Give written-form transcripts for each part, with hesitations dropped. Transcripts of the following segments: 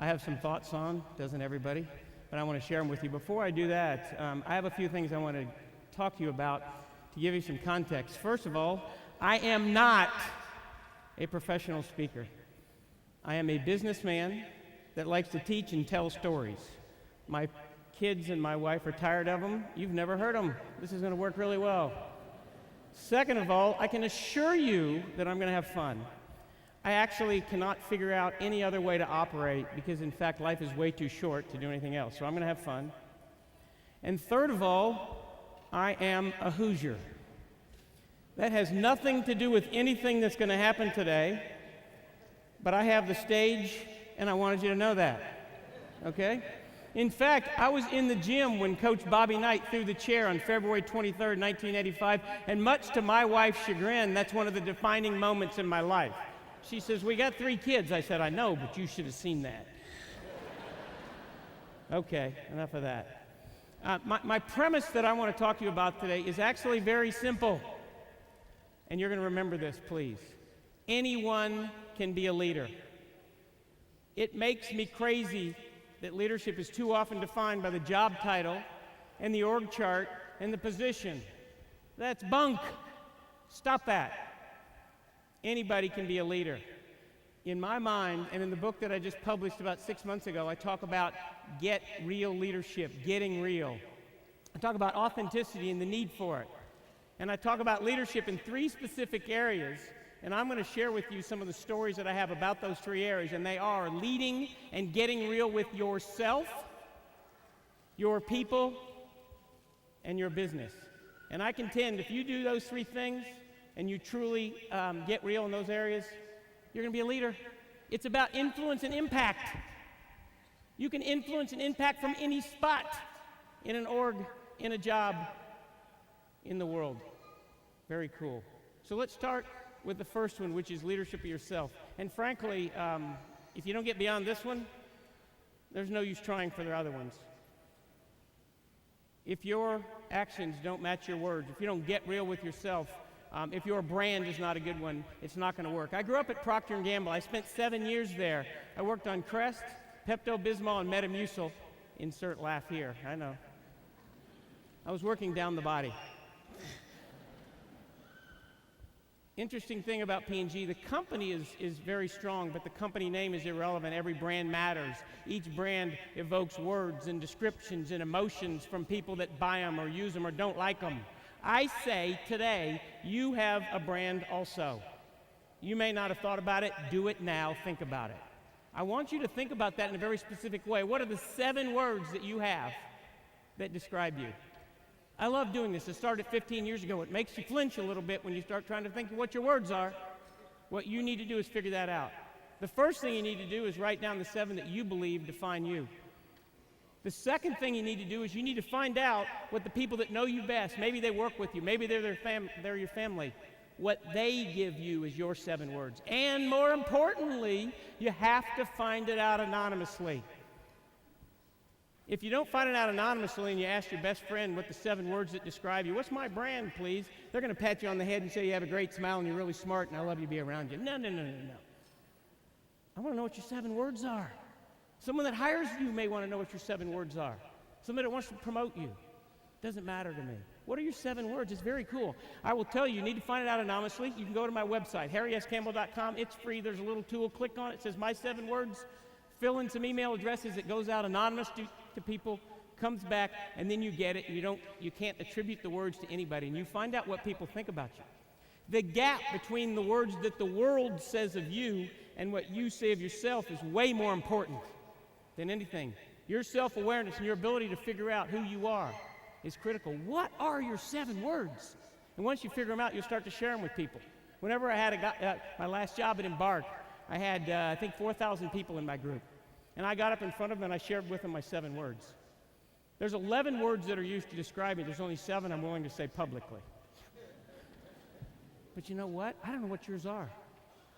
have some thoughts on, doesn't everybody? But I want to share them with you. Before I do that, I have a few things I want to talk to you about to give you some context. First of all, I am not a professional speaker. I am a businessman that likes to teach and tell stories. My kids and my wife are tired of them. You've never heard them. This is going to work really well. Second of all, I can assure you that I'm going to have fun. I actually cannot figure out any other way to operate because, in fact, life is way too short to do anything else. So I'm going to have fun. And third of all, I am a Hoosier. That has nothing to do with anything that's going to happen today, but I have the stage, and I wanted you to know that, okay? In fact, I was in the gym when Coach Bobby Knight threw the chair on February 23rd, 1985, and much to my wife's chagrin, that's one of the defining moments in my life. She says, "We got 3 kids." I said, "I know, but you should have seen that." Okay, enough of that. My premise that I want to talk to you about today is actually very simple, and you're going to remember this, please. Anyone can be a leader. It makes me crazy that leadership is too often defined by the job title and the org chart and the position. That's bunk. Stop that. Anybody can be a leader. In my mind, and in the book that I just published about 6 months ago, I talk about get real leadership, getting real. I talk about authenticity and the need for it. And I talk about leadership in 3 specific areas. And I'm going to share with you some of the stories that I have about those 3 areas, and they are leading and getting real with yourself, your people, and your business. And I contend if you do those 3 things and you truly get real in those areas, you're going to be a leader. It's about influence and impact. You can influence and impact from any spot in an org, in a job, in the world. Very cool. So let's start with the first one, which is leadership of yourself. And frankly, if you don't get beyond this one, there's no use trying for the other ones. If your actions don't match your words, if you don't get real with yourself, if your brand is not a good one, it's not going to work. I grew up at Procter & Gamble. I spent 7 years there. I worked on Crest, Pepto-Bismol, and Metamucil. Insert laugh here, I know. I was working down the body. Interesting thing about P&G, the company is very strong, but the company name is irrelevant. Every brand matters. Each brand evokes words and descriptions and emotions from people that buy them or use them or don't like them. I say today, you have a brand also. You may not have thought about it. Do it now. Think about it. I want you to think about that in a very specific way. What are the 7 words that you have that describe you? I love doing this. It started 15 years ago. It makes you flinch a little bit when you start trying to think of what your words are. What you need to do is figure that out. The first thing you need to do is write down the 7 that you believe define you. The second thing you need to do is you need to find out what the people that know you best, maybe they work with you, maybe they're your family, what they give you is your 7 words. And more importantly, you have to find it out anonymously. If you don't find it out anonymously and you ask your best friend what the 7 words that describe you, what's my brand, please? They're going to pat you on the head and say you have a great smile and you're really smart and I love you to be around you. No. I want to know what your 7 words are. Someone that hires you may want to know what your 7 words are. Somebody that wants to promote you. Doesn't matter to me. What are your 7 words? It's very cool. I will tell you, you need to find it out anonymously. You can go to my website, harryscampbell.com. It's free. There's a little tool. Click on it. It says my 7 words. Fill in some email addresses. It goes out anonymous to people, comes back, and then you get it. You can't attribute the words to anybody, and you find out what people think about you. The gap between the words that the world says of you and what you say of yourself is way more important than anything. Your self-awareness and your ability to figure out who you are is critical. What are your 7 words? And once you figure them out, you'll start to share them with people. Whenever I had my last job at Embark, I had, I think, 4,000 people in my group. And I got up in front of them and I shared with them my 7 words. There's 11 words that are used to describe me. There's only 7 I'm willing to say publicly. But you know what? I don't know what yours are.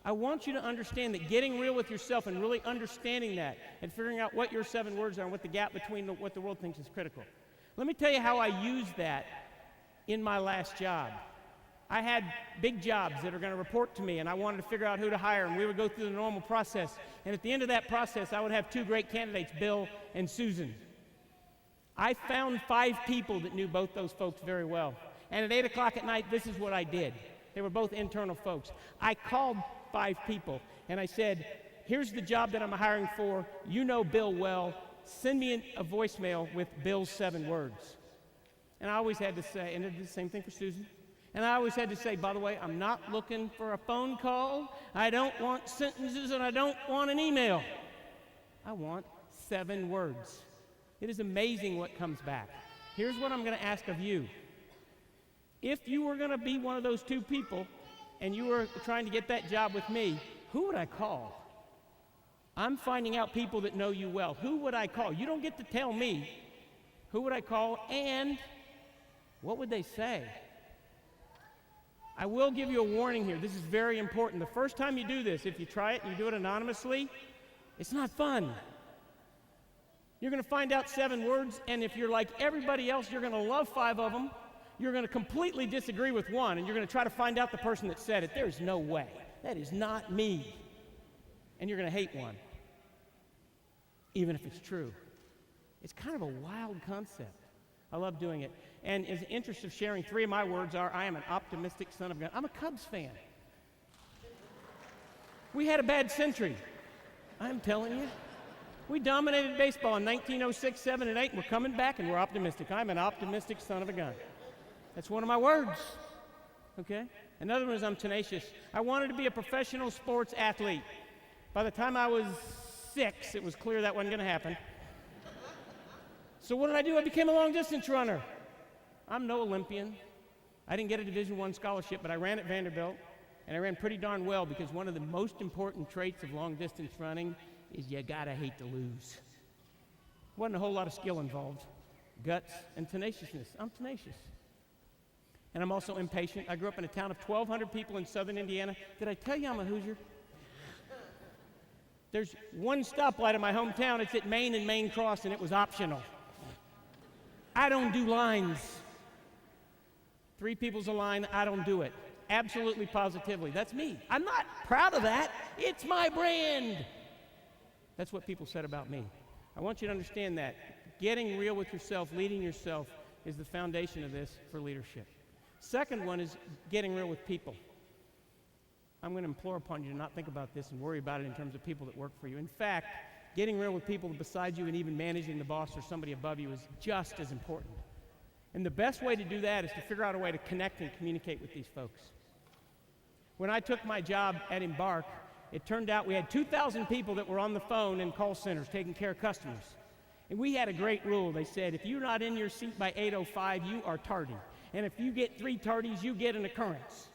I want you to understand that getting real with yourself and really understanding that and figuring out what your 7 words are and what the gap between what the world thinks is critical. Let me tell you how I used that in my last job. I had big jobs that are going to report to me, and I wanted to figure out who to hire, and we would go through the normal process. And at the end of that process, I would have two great candidates, Bill and Susan. I found 5 people that knew both those folks very well. And at 8 o'clock at night, this is what I did. They were both internal folks. I called 5 people, and I said, here's the job that I'm hiring for. You know Bill well. Send me a voicemail with Bill's 7 words. And I always had to say, and I did the same thing for Susan, and I always had to say, by the way, I'm not looking for a phone call. I don't want sentences, and I don't want an email. I want 7 words. It is amazing what comes back. Here's what I'm going to ask of you. If you were going to be one of those 2 people and you were trying to get that job with me, who would I call? I'm finding out people that know you well. Who would I call? You don't get to tell me. Who would I call, and what would they say? I will give you a warning here. This is very important. The first time you do this, if you try it and you do it anonymously, it's not fun. You're going to find out 7 words, and if you're like everybody else, you're going to love 5 of them. You're going to completely disagree with 1, and you're going to try to find out the person that said it. There's no way. That is not me. And you're going to hate 1, even if it's true. It's kind of a wild concept. I love doing it. And in the interest of sharing, 3 of my words are, I am an optimistic son of a gun. I'm a Cubs fan. We had a bad century. I'm telling you. We dominated baseball in 1906, 7, and 8, and we're coming back, and we're optimistic. I'm an optimistic son of a gun. That's one of my words, okay? Another one is I'm tenacious. I wanted to be a professional sports athlete. By the time I was 6, it was clear that wasn't going to happen. So what did I do? I became a long-distance runner. I'm no Olympian. I didn't get a Division I scholarship, but I ran at Vanderbilt, and I ran pretty darn well because one of the most important traits of long-distance running is you gotta hate to lose. Wasn't a whole lot of skill involved. Guts and tenaciousness. I'm tenacious. And I'm also impatient. I grew up in a town of 1,200 people in southern Indiana. Did I tell you I'm a Hoosier? There's one stoplight in my hometown. It's at Main and Main Cross, and it was optional. I don't do lines. 3 people's a line, I don't do it. Absolutely, positively. That's me. I'm not proud of that. It's my brand. That's what people said about me. I want you to understand that. Getting real with yourself, leading yourself, is the foundation of this for leadership. Second one is getting real with people. I'm going to implore upon you to not think about this and worry about it in terms of people that work for you. In fact, getting real with people beside you and even managing the boss or somebody above you is just as important. And the best way to do that is to figure out a way to connect and communicate with these folks. When I took my job at Embark, it turned out we had 2,000 people that were on the phone in call centers taking care of customers. And we had a great rule. They said, if you're not in your seat by 8:05, you are tardy. And if you get 3 tardies, you get an occurrence.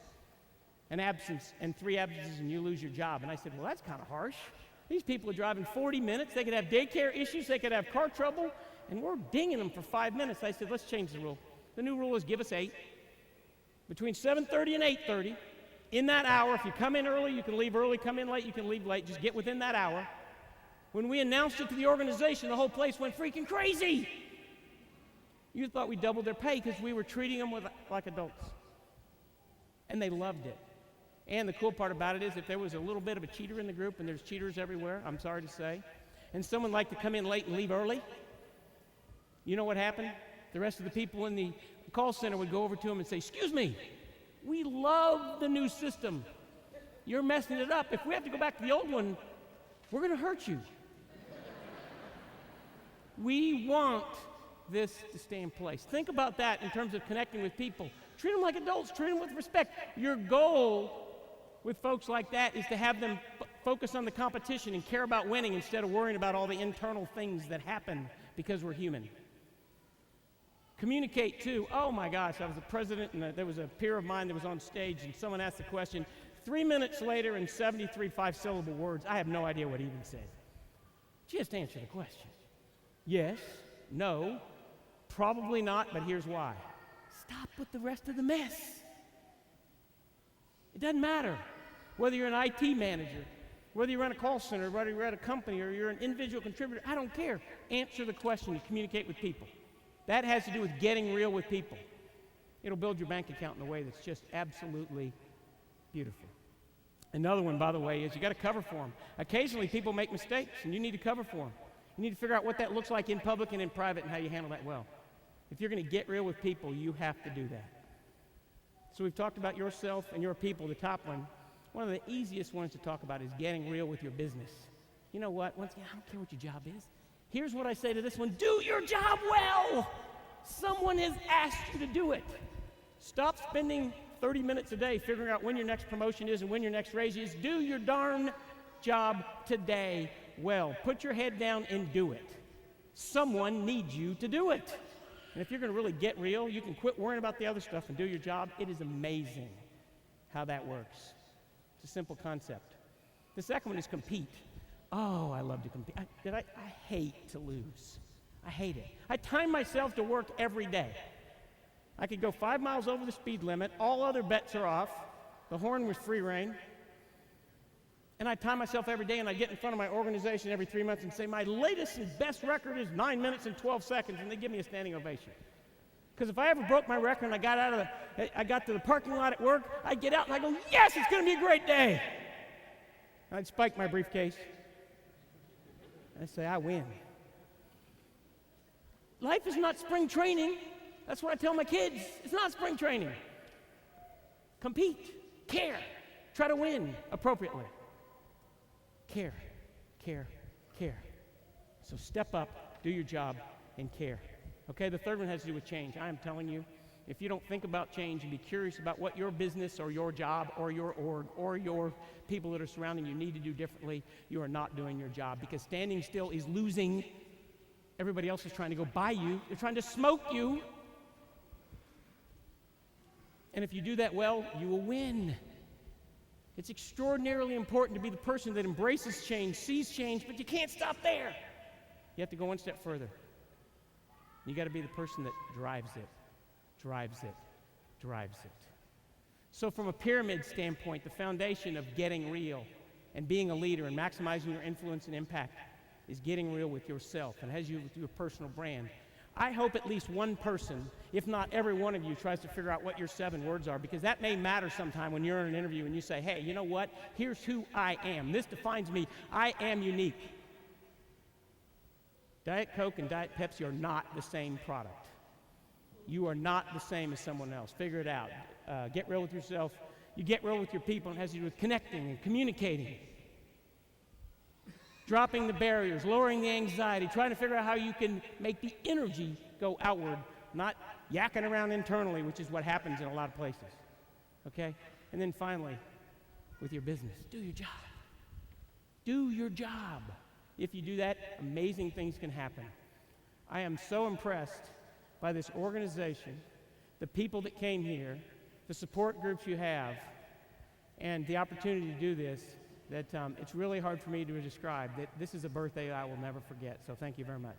An absence and 3 absences, and you lose your job. And I said, well, that's kind of harsh. These people are driving 40 minutes. They could have daycare issues. They could have car trouble. And we're dinging them for 5 minutes. I said, let's change the rule. The new rule is give us 8. Between 7:30 and 8:30, in that hour, if you come in early, you can leave early. Come in late, you can leave late. Just get within that hour. When we announced it to the organization, the whole place went freaking crazy. You thought we doubled their pay because we were treating them like adults. And they loved it. And the cool part about it is if there was a little bit of a cheater in the group, and there's cheaters everywhere, I'm sorry to say, and someone liked to come in late and leave early, you know what happened? The rest of the people in the call center would go over to him and say, excuse me, we love the new system. You're messing it up. If we have to go back to the old one, we're going to hurt you. We want this to stay in place. Think about that in terms of connecting with people. Treat them like adults. Treat them with respect. Your goal with folks like that is to have them focus on the competition and care about winning instead of worrying about all the internal things that happen because we're human. Communicate too. Oh my gosh, I was the president and there was a peer of mine that was on stage and someone asked the question. 3 minutes later in 73 5-syllable words, I have no idea what he even said. Just answer the question. Yes, no, probably not, but here's why. Stop with the rest of the mess. It doesn't matter whether you're an IT manager, whether you run a call center, whether you're at a company, or you're an individual contributor. I don't care. Answer the question and communicate with people. That has to do with getting real with people. It'll build your bank account in a way that's just absolutely beautiful. Another one, by the way, is you got to cover for them. Occasionally, people make mistakes, and you need to cover for them. You need to figure out what that looks like in public and in private and how you handle that well. If you're going to get real with people, you have to do that. So we've talked about yourself and your people. The top one of the easiest ones to talk about is getting real with your business. You know what? Once again, I don't care what your job is. Here's what I say to this one: do your job well. Someone has asked you to do it. Stop spending 30 minutes a day figuring out when your next promotion is and when your next raise is. Do your darn job today well. Put your head down and do it. Someone needs you to do it. And if you're going to really get real, you can quit worrying about the other stuff and do your job. It is amazing how that works. It's a simple concept. The second one is compete. Oh, I love to compete. I hate to lose. I hate it. I time myself to work every day. I could go 5 miles over the speed limit. All other bets are off. The horn was free rein. And I time myself every day, and I get in front of my organization every 3 months and say, my latest and best record is 9 minutes and 12 seconds, and they give me a standing ovation. Because if I ever broke my record and I got to the parking lot at work, I'd get out and I'd go, yes, it's going to be a great day. And I'd spike my briefcase. And I'd say, I win. Life is not spring training. That's what I tell my kids. It's not spring training. Compete. Care. Try to win appropriately. Care. Care. Care. So step up, do your job, and care. Okay, the third one has to do with change. I am telling you, if you don't think about change and be curious about what your business or your job or your org or your people that are surrounding you need to do differently, you are not doing your job, because standing still is losing. Everybody else is trying to go by you. They're trying to smoke you. And if you do that well, you will win. It's extraordinarily important to be the person that embraces change, sees change, but you can't stop there. You have to go one step further. You got to be the person that drives it, drives it, drives it. So from a pyramid standpoint, the foundation of getting real and being a leader and maximizing your influence and impact is getting real with yourself and has you with your personal brand. I hope at least one person, if not every one of you, tries to figure out what your 7 words are, because that may matter sometime when you're in an interview and you say, hey, you know what? Here's who I am. This defines me. I am unique. Diet Coke and Diet Pepsi are not the same product. You are not the same as someone else. Figure it out. Get real with yourself. You get real with your people, and it has to do with connecting and communicating. Dropping the barriers, lowering the anxiety, trying to figure out how you can make the energy go outward, not yakking around internally, which is what happens in a lot of places. Okay? And then finally, with your business, do your job. Do your job. If you do that, amazing things can happen. I am so impressed by this organization, the people that came here, the support groups you have, and the opportunity to do this, that it's really hard for me to describe. That this is a birthday I will never forget. So thank you very much.